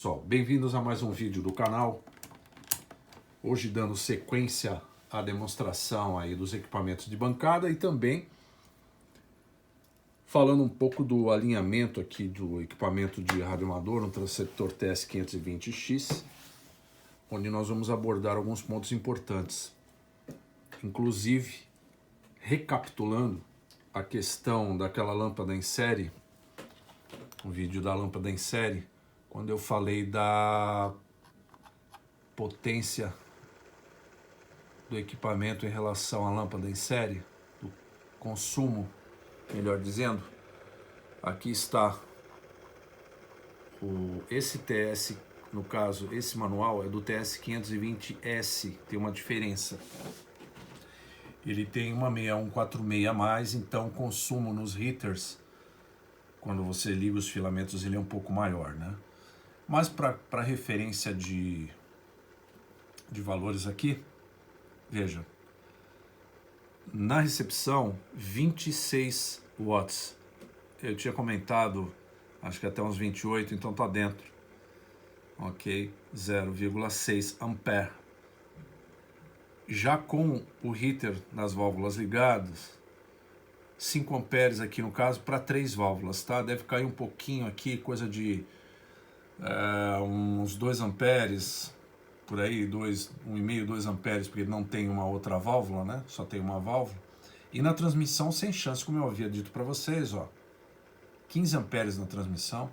Pessoal, bem-vindos a mais um vídeo do canal. Hoje dando sequência à demonstração aí dos equipamentos de bancada e também falando um pouco do alinhamento aqui do equipamento de radioamador, um transceptor TS520X, onde nós vamos abordar alguns pontos importantes. Inclusive, recapitulando a questão daquela lâmpada em série, o vídeo da lâmpada em série, quando eu falei da potência do equipamento em relação à lâmpada em série, do consumo, melhor dizendo, aqui está esse TS, no caso, esse manual é do TS520S, tem uma diferença. Ele tem uma 6146 a mais, então o consumo nos heaters, quando você liga os filamentos, ele é um pouco maior, né? Mas para referência de valores aqui, veja, na recepção 26 watts, eu tinha comentado, acho que até uns 28, então tá dentro, ok, 0,6 ampere. Já com o heater nas válvulas ligadas, 5 amperes aqui no caso para 3 válvulas, tá? Deve cair um pouquinho aqui, coisa de uns 2 amperes, por aí, 1,5, 2 amperes, porque não tem uma outra válvula, né? Só tem uma válvula. E na transmissão, sem chance, como eu havia dito para vocês, ó, 15 amperes na transmissão,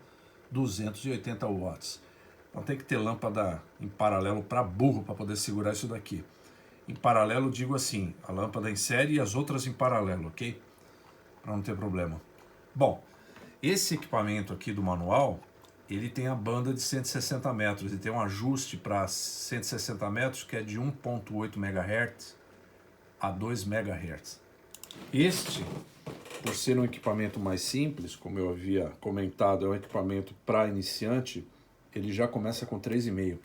280 watts. Então tem que ter lâmpada em paralelo para burro para poder segurar isso daqui. Em paralelo, digo assim, a lâmpada em série e as outras em paralelo, ok? Para não ter problema. Bom, esse equipamento aqui do manual, ele tem a banda de 160 metros e tem um ajuste para 160 metros que é de 1.8 MHz a 2 MHz. Este, por ser um equipamento mais simples, como eu havia comentado, é um equipamento para iniciante, ele já começa com 3,5.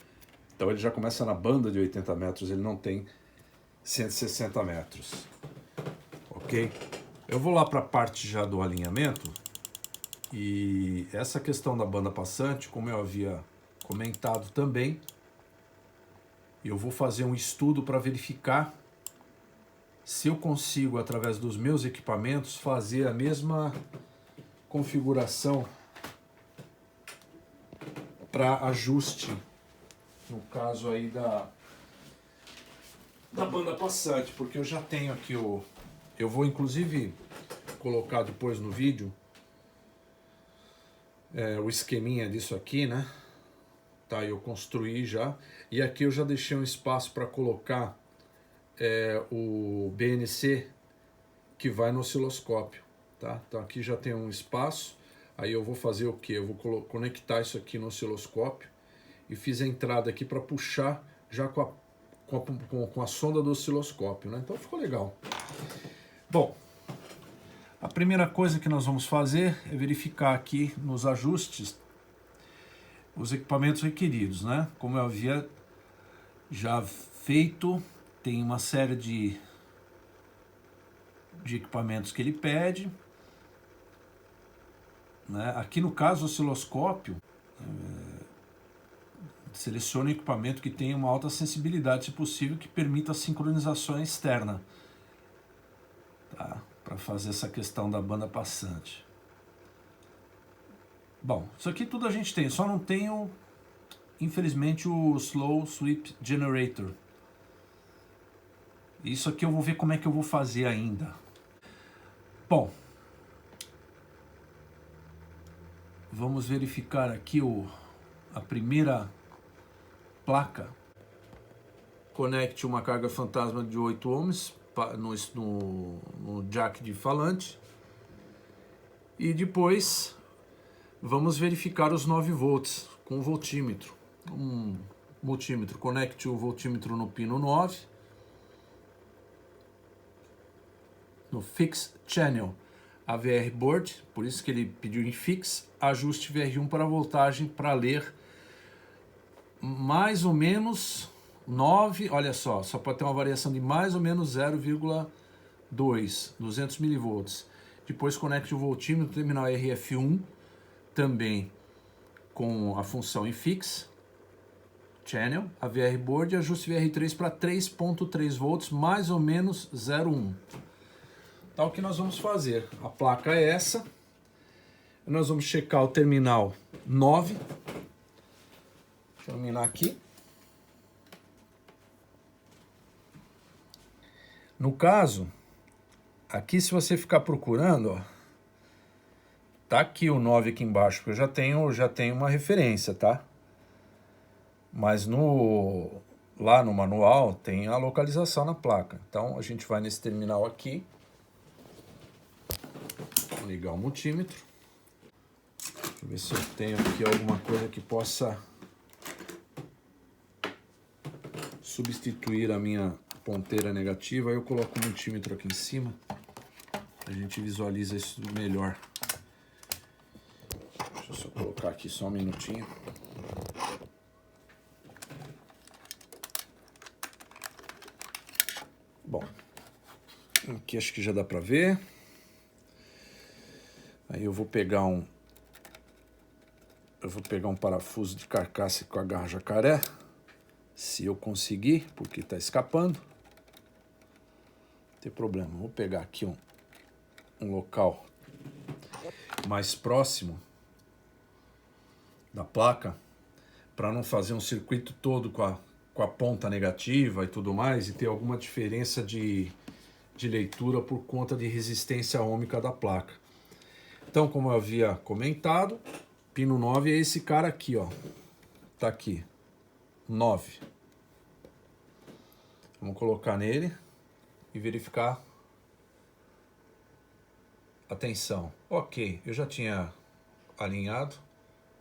Então ele já começa na banda de 80 metros, ele não tem 160 metros. Ok? Eu vou lá para a parte já do alinhamento. E essa questão da banda passante, como eu havia comentado também, eu vou fazer um estudo para verificar se eu consigo, através dos meus equipamentos, fazer a mesma configuração para ajuste, no caso aí da banda passante, porque eu já tenho aqui eu vou inclusive colocar depois no vídeo o esqueminha disso aqui, né? Tá, eu construí já. E aqui eu já deixei um espaço para colocar o BNC que vai no osciloscópio, tá? Então aqui já tem um espaço. Aí eu vou fazer o que? Eu vou conectar isso aqui no osciloscópio e fiz a entrada aqui para puxar já com a sonda do osciloscópio, né? Então ficou legal. Bom, a primeira coisa que nós vamos fazer é verificar aqui nos ajustes os equipamentos requeridos, né? Como eu havia já feito, tem uma série de equipamentos que ele pede, né? Aqui no caso o osciloscópio, selecione o equipamento que tenha uma alta sensibilidade, se possível, que permita a sincronização externa, tá? Para fazer essa questão da banda passante. Bom, isso aqui tudo a gente tem, só não tenho, infelizmente, o Slow Sweep Generator. Isso aqui eu vou ver como é que eu vou fazer ainda. Bom, vamos verificar aqui a primeira placa. Conecte uma carga fantasma de 8 ohms no jack de falante. E depois vamos verificar os 9 volts com o voltímetro. Um multímetro, conecte o voltímetro no pino 9, no Fix Channel AVR Board, por isso que ele pediu em Fix, ajuste VR1 para a voltagem para ler mais ou menos 9, olha só pode ter uma variação de mais ou menos 0,2, 200 mV. Depois conecte o voltímetro terminal RF1 também com a função infix, channel, a VR board e ajuste VR3 para 3.3 volts, mais ou menos 0,1. Então o que nós vamos fazer? A placa é essa. Nós vamos checar o terminal 9. Deixa eu iluminar aqui. No caso, aqui se você ficar procurando, ó, tá aqui o 9 aqui embaixo, porque eu já tenho uma referência, tá? Mas lá no manual tem a localização na placa. Então a gente vai nesse terminal aqui. Vou ligar o multímetro. Deixa eu ver se eu tenho aqui alguma coisa que possa substituir a minha ponteira negativa. Aí eu coloco o multímetro aqui em cima. A gente visualiza isso melhor. Deixa eu só colocar aqui só um minutinho. Bom, aqui acho que já dá para ver. Aí eu vou pegar um parafuso de carcaça com a garra jacaré, se eu conseguir, porque está escapando. Não tem problema. Vou pegar aqui um local mais próximo da placa, para não fazer um circuito todo com a ponta negativa e tudo mais, e ter alguma diferença de leitura por conta de resistência ohmica da placa. Então, como eu havia comentado, pino 9 é esse cara aqui, ó. Tá aqui. 9. Vamos colocar nele e verificar a tensão. Ok, eu já tinha alinhado.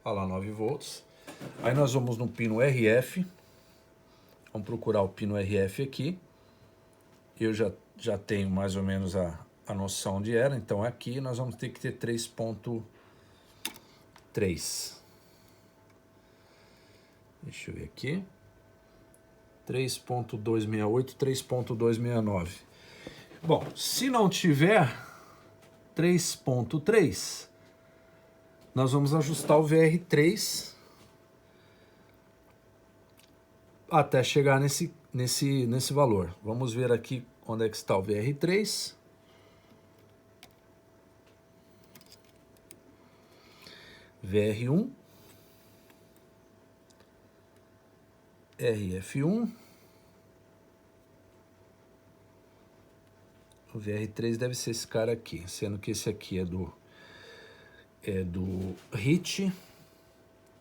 Olha lá, 9 volts. Aí nós vamos no pino RF. Vamos procurar o pino RF aqui. Eu já tenho mais ou menos a noção onde era. Então aqui nós vamos ter que ter 3.3. Deixa eu ver aqui. 3.268, 3.269. Bom, se não tiver 3.3, nós vamos ajustar o VR3 até chegar nesse valor. Vamos ver aqui onde é que está o VR3. VR1, RF1, o VR3 deve ser esse cara aqui, sendo que esse aqui é do HIT.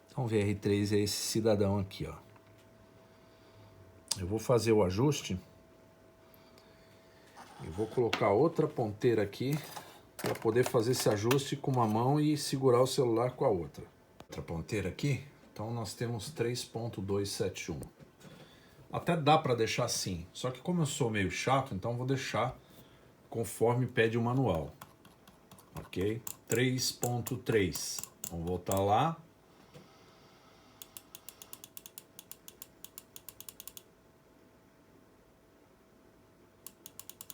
Então o VR3 é esse cidadão aqui, ó. Eu vou fazer o ajuste. Eu vou colocar outra ponteira aqui para poder fazer esse ajuste com uma mão e segurar o celular com a outra. Outra ponteira aqui. Então nós temos 3.271. Até dá para deixar assim. Só que como eu sou meio chato, então vou deixar conforme pede o manual. Ok? 3.3. Vamos voltar lá.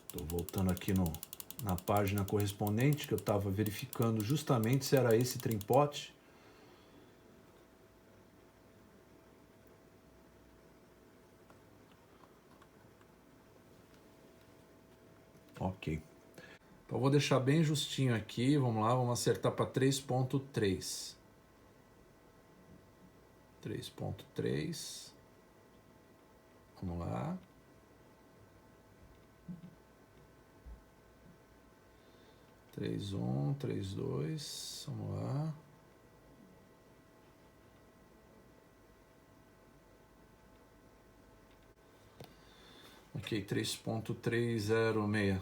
Estou voltando aqui na página correspondente, que eu estava verificando justamente se era esse trimpote. Ok. Então vou deixar bem justinho aqui. Vamos lá, vamos acertar para 3.3. 3.3. Vamos lá. Três, 3, 2, vamos lá. Ok, 3.306.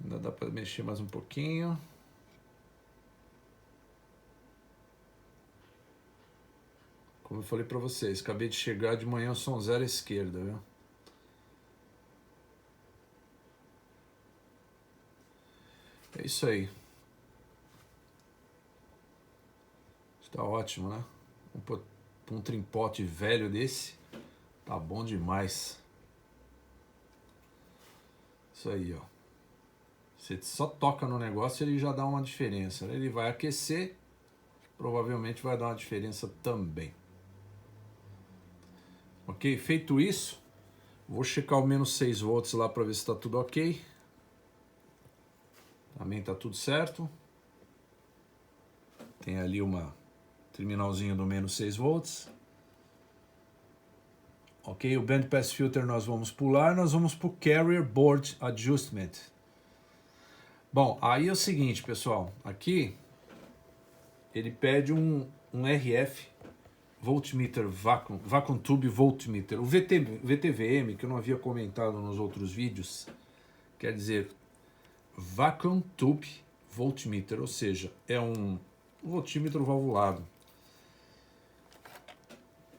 Ainda dá para mexer mais um pouquinho. Como eu falei para vocês, acabei de chegar de manhã, som zero à esquerda, viu? É isso aí. Está ótimo, né? Um trimpote velho desse, tá bom demais. Isso aí, ó. Você só toca no negócio e ele já dá uma diferença. Ele vai aquecer provavelmente vai dar uma diferença também. Ok? Feito isso, vou checar o menos 6 volts lá para ver se está tudo ok. Também está tudo certo. Tem ali uma terminalzinho do menos 6 volts. Ok, o Band Pass Filter nós vamos pular, nós vamos para o Carrier Board Adjustment. Bom, aí é o seguinte, pessoal, aqui ele pede um RF Voltmeter Vacuum Tube Voltmeter. O VTVM, que eu não havia comentado nos outros vídeos, quer dizer Vacuum Tube Voltmeter, ou seja, é um voltímetro valvulado.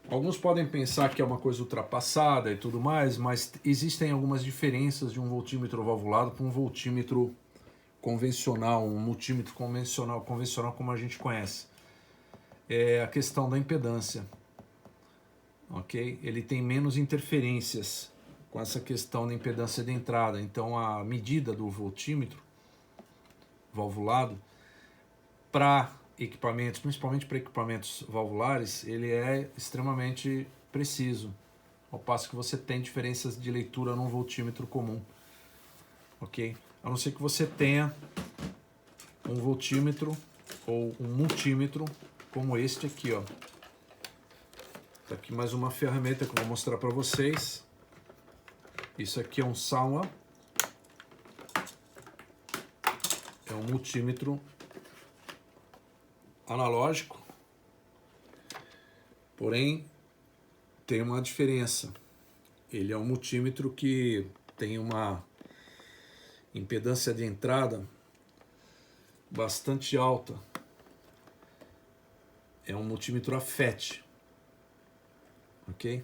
Alguns podem pensar que é uma coisa ultrapassada e tudo mais, mas existem algumas diferenças de um voltímetro valvulado para um voltímetro convencional, um multímetro convencional como a gente conhece. É a questão da impedância, ok? Ele tem menos interferências com essa questão da impedância de entrada, então a medida do voltímetro valvulado para equipamentos, principalmente para equipamentos valvulares, ele é extremamente preciso, ao passo que você tem diferenças de leitura num voltímetro comum, ok? A não ser que você tenha um voltímetro ou um multímetro como este aqui, ó. Tá aqui mais uma ferramenta que eu vou mostrar para vocês. Isso aqui é um Sanwa, é um multímetro analógico, porém tem uma diferença. Ele é um multímetro que tem uma impedância de entrada bastante alta. É um multímetro AFET, ok?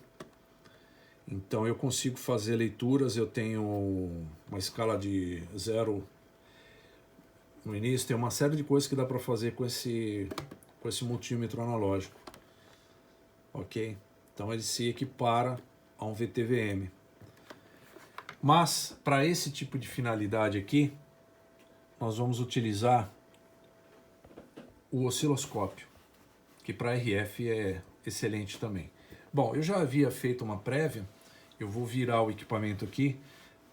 Então eu consigo fazer leituras, eu tenho uma escala de 0 no início, tem uma série de coisas que dá para fazer com esse multímetro analógico, ok? Então ele se equipara a um VTVM. Mas para esse tipo de finalidade aqui, nós vamos utilizar o osciloscópio, que para RF é excelente também. Bom, eu já havia feito uma prévia, eu vou virar o equipamento aqui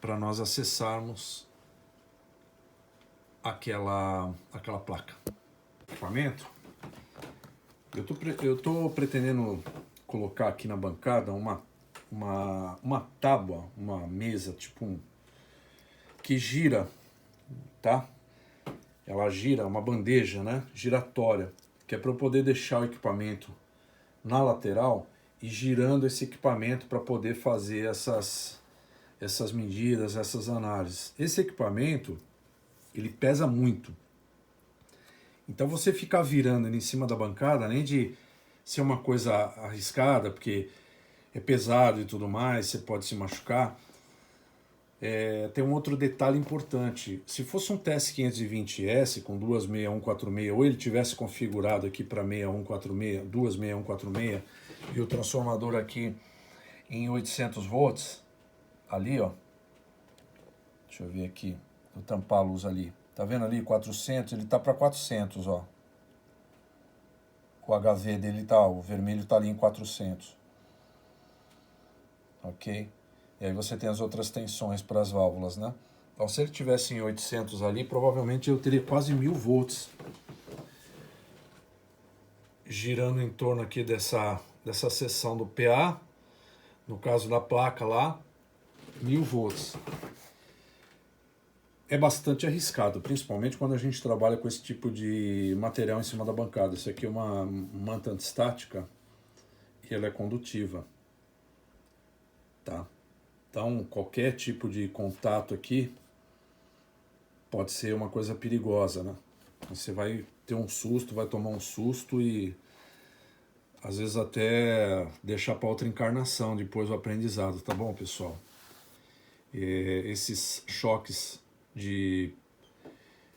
para nós acessarmos aquela placa. Equipamento, eu tô pretendendo colocar aqui na bancada uma tábua, uma mesa, tipo que gira, tá? Ela gira, uma bandeja, né? Giratória, que é para eu poder deixar o equipamento na lateral e girando esse equipamento para poder fazer essas medidas, essas análises. Esse equipamento, ele pesa muito. Então você ficar virando ele em cima da bancada, além de ser uma coisa arriscada, porque é pesado e tudo mais, você pode se machucar, tem um outro detalhe importante. Se fosse um TS520S com duas 6146, ou ele tivesse configurado aqui para 6146, duas 6146, e o transformador aqui em 800 volts, ali, ó, deixa eu ver aqui, vou tampar a luz ali, tá vendo ali 400, ele tá para 400, ó, o HV dele tá, o vermelho tá ali em 400, ok? E aí você tem as outras tensões para as válvulas, né? Então se ele tivesse em 800 ali, provavelmente eu teria quase 1000 volts girando em torno aqui dessa seção do PA, no caso da placa lá, 1000 volts. É bastante arriscado, principalmente quando a gente trabalha com esse tipo de material em cima da bancada. Isso aqui é uma manta antistática e ela é condutiva, tá? Então qualquer tipo de contato aqui pode ser uma coisa perigosa, né? Você vai ter um susto, vai tomar um susto e às vezes até deixar para outra encarnação depois o aprendizado, tá bom, pessoal? Esses choques de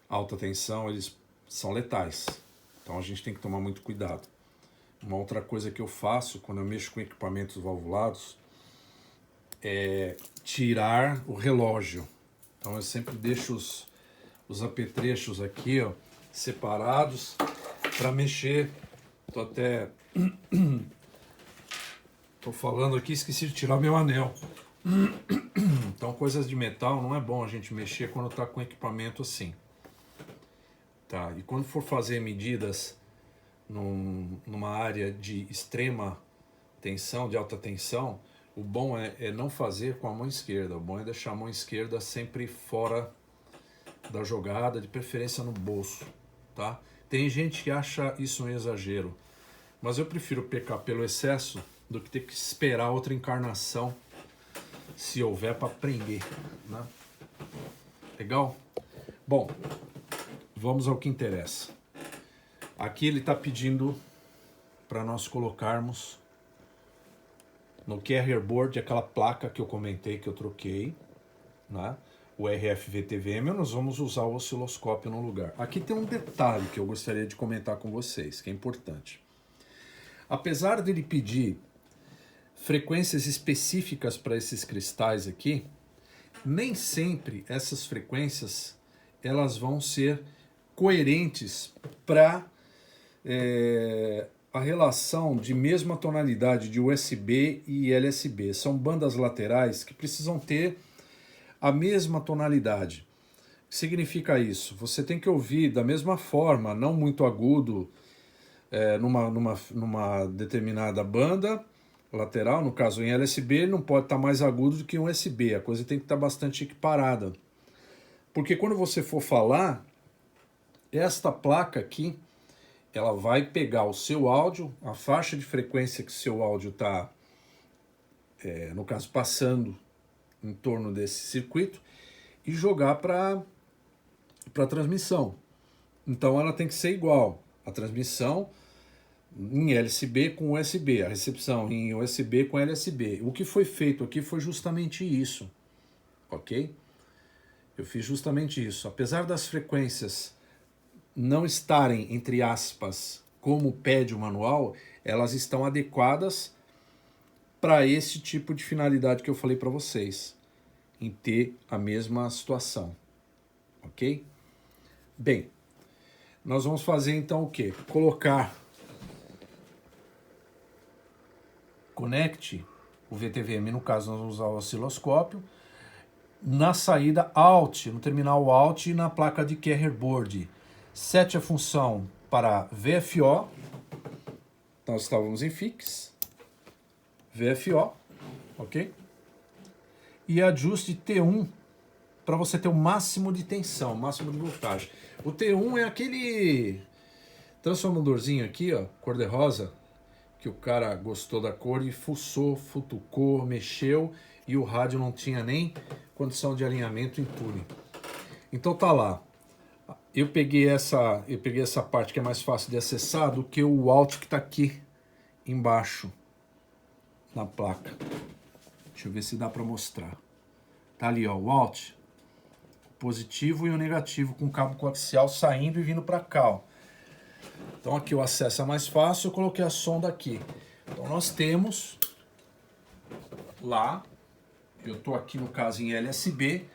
alta tensão, eles são letais, então a gente tem que tomar muito cuidado. Uma outra coisa que eu faço quando eu mexo com equipamentos valvulados é tirar o relógio. Então eu sempre deixo os apetrechos aqui, ó, separados, para mexer. Tô falando aqui, esqueci de tirar meu anel. Então, coisas de metal não é bom a gente mexer quando tá com equipamento assim. Tá? E quando for fazer medidas numa área de extrema tensão, de alta tensão, o bom é não fazer com a mão esquerda. O bom é deixar a mão esquerda sempre fora da jogada, de preferência no bolso, tá? Tem gente que acha isso um exagero, mas eu prefiro pecar pelo excesso do que ter que esperar outra encarnação, se houver, para aprender, né? Legal? Bom, vamos ao que interessa. Aqui ele está pedindo para nós colocarmos no carrier board aquela placa que eu comentei que eu troquei, né? O RF-VTVM, nós vamos usar o osciloscópio no lugar. Aqui tem um detalhe que eu gostaria de comentar com vocês, que é importante. Apesar dele pedir frequências específicas para esses cristais aqui, nem sempre essas frequências elas vão ser coerentes para a relação de mesma tonalidade de USB e LSB. São bandas laterais que precisam ter a mesma tonalidade. O que significa isso? Você tem que ouvir da mesma forma, não muito agudo, numa determinada banda lateral, no caso em LSB, não pode estar mais agudo do que um USB, a coisa tem que estar bastante equiparada. Porque quando você for falar, esta placa aqui, ela vai pegar o seu áudio, a faixa de frequência que o seu áudio está, no caso, passando em torno desse circuito, e jogar para a transmissão. Então ela tem que ser igual. A transmissão em LSB com USB, a recepção em USB com LSB. O que foi feito aqui foi justamente isso, ok? Eu fiz justamente isso. Apesar das frequências não estarem, entre aspas, como pede o manual, elas estão adequadas para esse tipo de finalidade que eu falei para vocês, em ter a mesma situação, ok? Bem, nós vamos fazer então o quê? Conecte o VTVM, no caso nós vamos usar o osciloscópio, na saída Alt, no terminal Alt e na placa de carrier board. Sete a função para VFO, nós estávamos em fix, VFO, ok? E ajuste T1 para você ter o máximo de tensão, o máximo de voltagem. O T1 é aquele transformadorzinho aqui, ó, cor-de-rosa, que o cara gostou da cor e fuçou, futucou, mexeu e o rádio não tinha nem condição de alinhamento em tuning. Então tá lá. Eu peguei essa parte que é mais fácil de acessar do que o Alt que está aqui embaixo na placa. Deixa eu ver se dá para mostrar. Tá ali, ó, o Alt, positivo e o negativo com cabo coaxial saindo e vindo para cá, ó. Então aqui o acesso é mais fácil, eu coloquei a sonda aqui. Então nós temos lá, eu estou aqui no caso em LSB,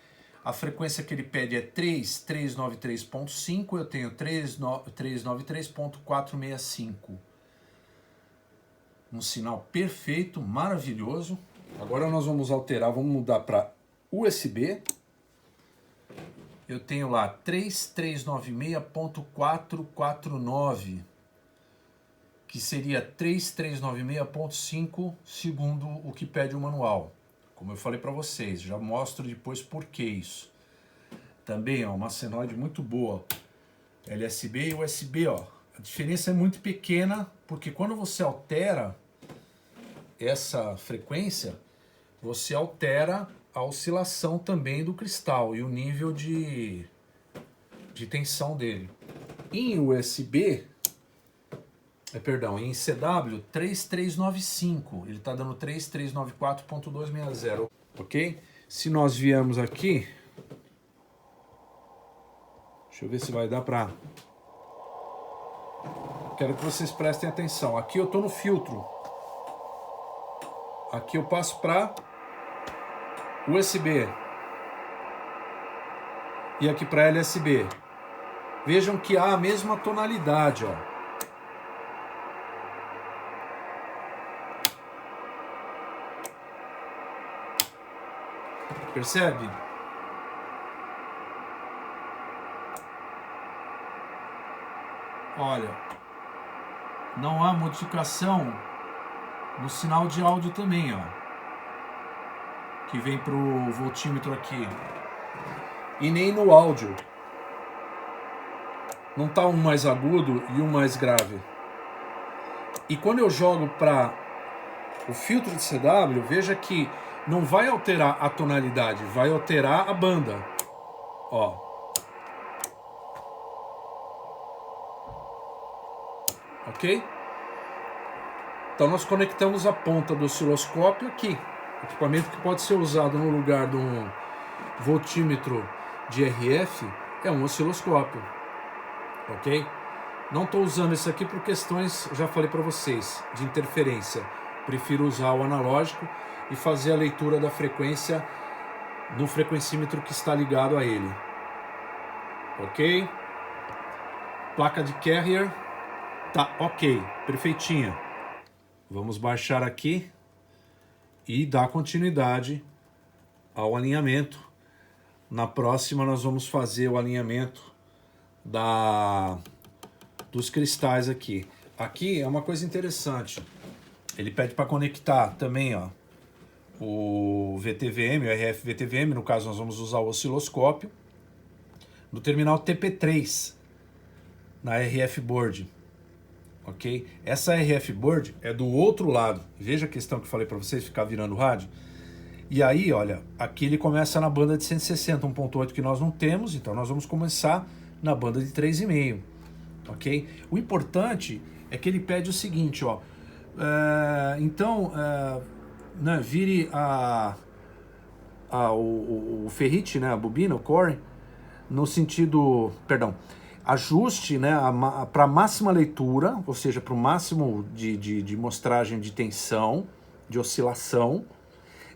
a frequência que ele pede é 393.5, eu tenho 393.465. Um sinal perfeito, maravilhoso. Agora nós vamos alterar, vamos mudar para USB. Eu tenho lá 3396.449, que seria 3396.5 segundo o que pede o manual. Como eu falei para vocês, já mostro depois por que isso. Também, ó, uma senoide muito boa. LSB e USB, ó. A diferença é muito pequena, porque quando você altera essa frequência, você altera a oscilação também do cristal e o nível de tensão dele. Em USB, em CW, 3395, ele está dando 3394.260, ok? Se nós viemos aqui, deixa eu ver se vai dar para... Quero que vocês prestem atenção. Aqui eu estou no filtro. Aqui eu passo para USB. E aqui para LSB. Vejam que há a mesma tonalidade, ó. Percebe? Olha, não há modificação no sinal de áudio também, ó, que vem pro voltímetro aqui, e nem no áudio. Não tá um mais agudo e um mais grave. E quando eu jogo para o filtro de CW, veja que não vai alterar a tonalidade, vai alterar a banda. Ó. Ok? Então nós conectamos a ponta do osciloscópio aqui. Equipamento que pode ser usado no lugar de um voltímetro de RF é um osciloscópio. Ok? Não estou usando isso aqui por questões, já falei para vocês, de interferência. Prefiro usar o analógico e fazer a leitura da frequência no frequencímetro que está ligado a ele. Ok? Placa de carrier. Tá ok, perfeitinha. Vamos baixar aqui e dar continuidade ao alinhamento. Na próxima nós vamos fazer o alinhamento dos cristais aqui. Aqui é uma coisa interessante. Ele pede para conectar também, ó, o VTVM, o RF VTVM, no caso nós vamos usar o osciloscópio, no terminal TP3, na RF board. Ok? Essa RF board é do outro lado. Veja a questão que eu falei para vocês, ficar virando o rádio. E aí, olha, aqui ele começa na banda de 160, 1.8 que nós não temos, então nós vamos começar na banda de 3,5. Ok? O importante é que ele pede o seguinte, ó. Né, vire o ferrite, né, a bobina, o core, no sentido, perdão, ajuste, né, para máxima leitura, ou seja, para o máximo de mostragem de tensão, de oscilação.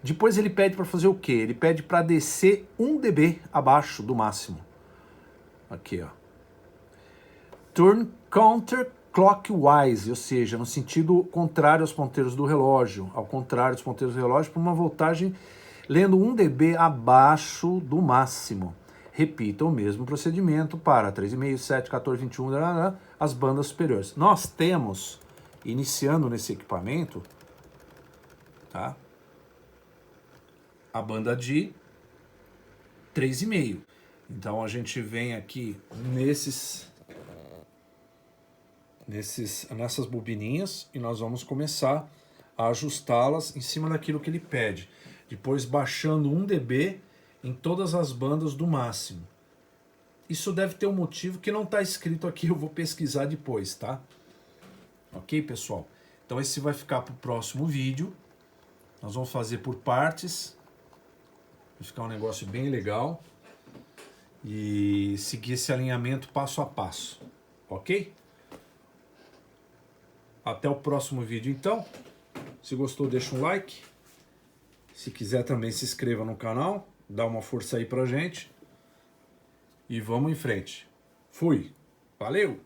Depois ele pede para fazer o quê? Ele pede para descer 1 dB abaixo do máximo. Aqui, ó. Turn counterclockwise, ou seja, no sentido contrário aos ponteiros do relógio, ao contrário dos ponteiros do relógio, para uma voltagem lendo 1 dB abaixo do máximo. Repita o mesmo procedimento para 3,5, 7, 14, 21, as bandas superiores. Nós temos, iniciando nesse equipamento, tá, a banda de 3,5. Então a gente vem aqui nessas bobininhas e nós vamos começar a ajustá-las em cima daquilo que ele pede. Depois baixando 1 dB em todas as bandas do máximo. Isso deve ter um motivo que não está escrito aqui, eu vou pesquisar depois, tá? Ok, pessoal? Então esse vai ficar para o próximo vídeo. Nós vamos fazer por partes. Vai ficar um negócio bem legal. E seguir esse alinhamento passo a passo. Ok? Até o próximo vídeo, então. Se gostou, deixa um like. Se quiser também se inscreva no canal. Dá uma força aí pra gente. E vamos em frente. Fui. Valeu!